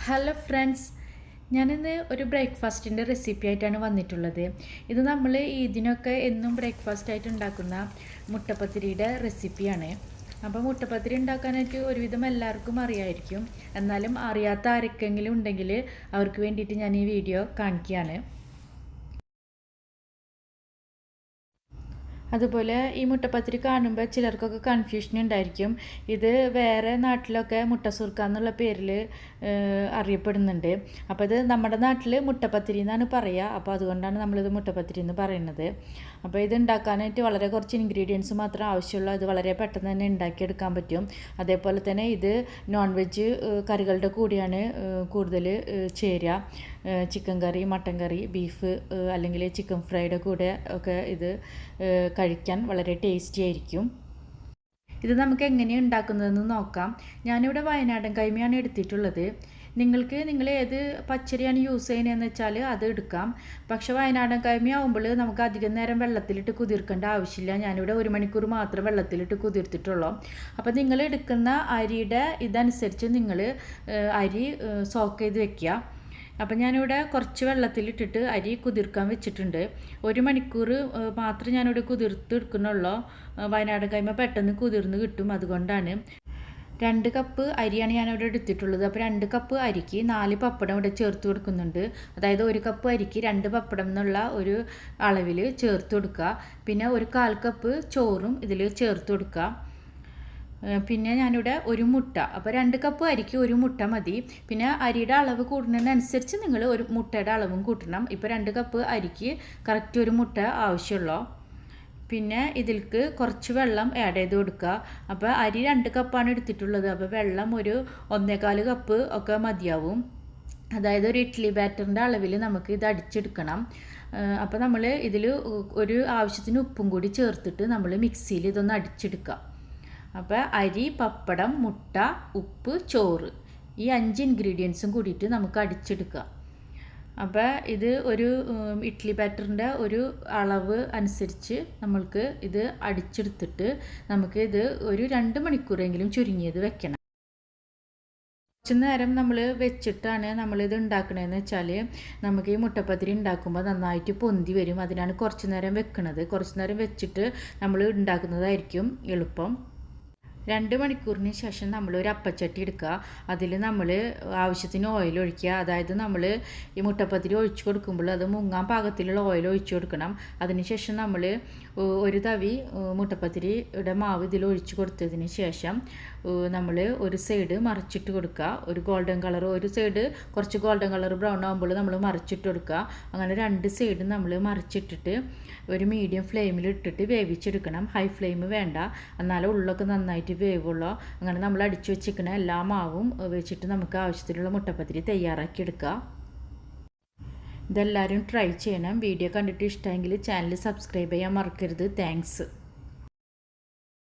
Hello friends, ഞാനിന്ന് ഒരു ബ്രേക്ക്ഫാസ്റ്റിൻ്റെ recipe ആയിട്ടാണ് വന്നിട്ടുള്ളത്. ഇത് നമ്മൾ ഇതിനൊക്കെ എന്നും ബ്രേക്ക്ഫാസ്റ്റ് ആയിട്ട് ഉണ്ടാക്കുന്ന മുട്ടപ്പത്തിരിയുടെ റെസിപ്പിയാണ്. അപ്പോൾ മുട്ടപ്പത്തിരി ഉണ്ടാക്കാനായിട്ട് ഒരുവിധം എല്ലാവർക്കും അറിയായിരിക്കും. എന്നാലും അറിയാത്ത ആർക്കെങ്കിലും ഉണ്ടെങ്കിൽ അവർക്ക് വേണ്ടിയിട്ട് ഞാൻ ഈ വീഡിയോ കാണിക്കുകയാണ്. അതുപോലെ ഈ മുട്ടപ്പത്തിരി കാണുമ്പോൾ ചിലർക്കൊക്കെ കൺഫ്യൂഷൻ ഉണ്ടായിരിക്കും. ഇത് വേറെ നാട്ടിലൊക്കെ മുട്ടസുർക്ക എന്നുള്ള പേരിൽ അറിയപ്പെടുന്നുണ്ട്. അപ്പോൾ ഇത് നമ്മുടെ നാട്ടിൽ മുട്ടപ്പത്തിരി എന്നാണ് പറയുക. അപ്പോൾ അതുകൊണ്ടാണ് നമ്മളിത് മുട്ടപ്പത്തിരി എന്ന് പറയുന്നത്. അപ്പോൾ ഇത് ഉണ്ടാക്കാനായിട്ട് വളരെ കുറച്ച് ഇൻഗ്രീഡിയൻസ് മാത്രം ആവശ്യമുള്ളൂ. അത് വളരെ പെട്ടെന്ന് തന്നെ ഉണ്ടാക്കിയെടുക്കാൻ പറ്റും. അതേപോലെ തന്നെ ഇത് നോൺ വെജ് കറികളുടെ കൂടിയാണ് കൂടുതൽ ചേരുക. ചിക്കൻ കറി, മട്ടൻ കറി, ബീഫ് അല്ലെങ്കിൽ ചിക്കൻ ഫ്രൈയുടെ കൂടെ ഒക്കെ ഇത് കഴിക്കാൻ വളരെ ടേസ്റ്റി ആയിരിക്കും. ഇത് നമുക്ക് എങ്ങനെയാണ് ഉണ്ടാക്കുന്നതെന്ന് നോക്കാം. ഞാനിവിടെ വയനാടൻ കൈമയാണ് എടുത്തിട്ടുള്ളത്. നിങ്ങൾ ഏത് പച്ചരിയാണ് യൂസ് ചെയ്യുന്നതെന്ന് വെച്ചാൽ അത് എടുക്കാം. പക്ഷേ വയനാടൻ കൈമ ആകുമ്പോൾ നമുക്ക് അധികം നേരം വെള്ളത്തിലിട്ട് കുതിർക്കേണ്ട ആവശ്യമില്ല. ഞാനിവിടെ 1 മണിക്കൂർ മാത്രം വെള്ളത്തിലിട്ട് കുതിർത്തിട്ടുള്ളൂ. അപ്പോൾ നിങ്ങൾ എടുക്കുന്ന അരിയുടെ ഇതനുസരിച്ച് നിങ്ങൾ അരി സോക്ക് ചെയ്ത് വെക്കുക. അപ്പം ഞാനിവിടെ കുറച്ച് വെള്ളത്തിലിട്ടിട്ട് അരി കുതിർക്കാൻ വെച്ചിട്ടുണ്ട്. 1 മണിക്കൂർ മാത്രം ഞാനിവിടെ കുതിർത്തെടുക്കുന്നുള്ളൂ. വയനാട് കൈമ പെട്ടെന്ന് കുതിർന്ന് കിട്ടും, അതുകൊണ്ടാണ്. 2 കപ്പ് അരിയാണ് ഞാനിവിടെ എടുത്തിട്ടുള്ളത്. അപ്പോൾ 2 കപ്പ് അരിക്ക് 4 പപ്പടം ഇവിടെ ചേർത്ത് കൊടുക്കുന്നുണ്ട്. അതായത് 1 കപ്പ് അരിക്ക് 2 പപ്പടം എന്നുള്ള ഒരു അളവിൽ ചേർത്ത് കൊടുക്കുക. പിന്നെ 1/4 കപ്പ് ചോറും ഇതിൽ ചേർത്ത് കൊടുക്കുക. പിന്നെ ഞാനിവിടെ 1 മുട്ട, അപ്പോൾ 2 കപ്പ് അരിക്ക് 1 മുട്ട മതി. പിന്നെ അരിയുടെ അളവ് കൂടുന്നതിനനുസരിച്ച് നിങ്ങൾ 1 മുട്ടയുടെ അളവും കൂട്ടണം. ഇപ്പോൾ 2 കപ്പ് അരിക്ക് കറക്റ്റ് 1 മുട്ട ആവശ്യമുള്ളൂ. പിന്നെ ഇതിലേക്ക് കുറച്ച് വെള്ളം ആഡ് ചെയ്ത് കൊടുക്കുക. അപ്പോൾ അരി 2 കപ്പാണ് എടുത്തിട്ടുള്ളത്. അപ്പോൾ വെള്ളം ഒരു 1.25 കപ്പ് ഒക്കെ മതിയാവും. അതായത് ഒരു ഇഡ്ഡലി ബാറ്ററിൻ്റെ അളവിൽ നമുക്ക് ഇത് അടിച്ചെടുക്കണം. അപ്പോൾ നമ്മൾ ഇതിൽ ഒരു ആവശ്യത്തിന് ഉപ്പും കൂടി ചേർത്തിട്ട് നമ്മൾ മിക്സിയിൽ ഇതൊന്ന് അടിച്ചെടുക്കുക. അപ്പോൾ അരി, പപ്പടം, മുട്ട, ഉപ്പ്, ചോറ്, ഈ 5 ഇൻഗ്രീഡിയൻസും കൂടിയിട്ട് നമുക്ക് അടിച്ചെടുക്കുക. അപ്പോൾ ഇത് ഒരു ഇഡ്ഡലി ബാറ്ററിൻ്റെ ഒരു അളവ് അനുസരിച്ച് നമ്മൾക്ക് ഇത് അടിച്ചെടുത്തിട്ട് നമുക്ക് ഇത് ഒരു 2 മണിക്കൂറെങ്കിലും ചുരുങ്ങിയത് വെക്കണം. കുറച്ച് നേരം നമ്മൾ വെച്ചിട്ടാണ് നമ്മളിത് ഉണ്ടാക്കണതെന്ന് വെച്ചാൽ നമുക്ക് ഈ മുട്ടപ്പത്തിരി ഉണ്ടാക്കുമ്പോൾ നന്നായിട്ട് പൊന്തി വരും. അതിനാണ് കുറച്ച് നേരം വെക്കുന്നത്. കുറച്ച് നേരം വെച്ചിട്ട് നമ്മൾ ഉണ്ടാക്കുന്നതായിരിക്കും എളുപ്പം. 2 മണിക്കൂറിന് ശേഷം നമ്മൾ ഒരു അപ്പച്ചട്ടി എടുക്കുക. അതിൽ നമ്മൾ ആവശ്യത്തിന് ഓയിൽ ഒഴിക്കുക. അതായത് നമ്മൾ ഈ മുട്ടപ്പത്തിരി ഒഴിച്ചു കൊടുക്കുമ്പോൾ അത് മുങ്ങാൻ പാകത്തിലുള്ള ഓയിൽ ഒഴിച്ചു കൊടുക്കണം. അതിനുശേഷം നമ്മൾ ഒരു തവി മുട്ടപ്പത്തിരിയുടെ മാവ് ഇതിൽ ഒഴിച്ചു കൊടുത്തതിന് ശേഷം നമ്മൾ ഒരു സൈഡ് മറിച്ചിട്ട് കൊടുക്കുക. ഒരു ഗോൾഡൻ കളർ, ഒരു സൈഡ് കുറച്ച് ഗോൾഡൻ കളർ ബ്രൗൺ ആകുമ്പോൾ നമ്മൾ മറിച്ചിട്ട് കൊടുക്കുക. അങ്ങനെ 2 സൈഡും നമ്മൾ മറിച്ചിട്ടിട്ട് ഒരു മീഡിയം ഫ്ലെയിമിൽ ഇട്ടിട്ട് വേവിച്ചെടുക്കണം. ഹൈ ഫ്ലെയിം വേണ്ട, എന്നാലും ഉള്ളൊക്കെ നന്നായിട്ട് വേവുള്ളൂ. അങ്ങനെ നമ്മൾ അടിച്ചു വെച്ചിരിക്കുന്ന എല്ലാ മാവും വെച്ചിട്ട് നമുക്ക് ആവശ്യത്തിലുള്ള മുട്ടപ്പത്തിരി തയ്യാറാക്കി എടുക്കുക. ഇതെല്ലാവരും ട്രൈ ചെയ്യണം. വീഡിയോ കണ്ടിട്ട് ഇഷ്ടമെങ്കിൽ ചാനൽ സബ്സ്ക്രൈബ് ചെയ്യാൻ മറക്കരുത്. താങ്ക്സ്.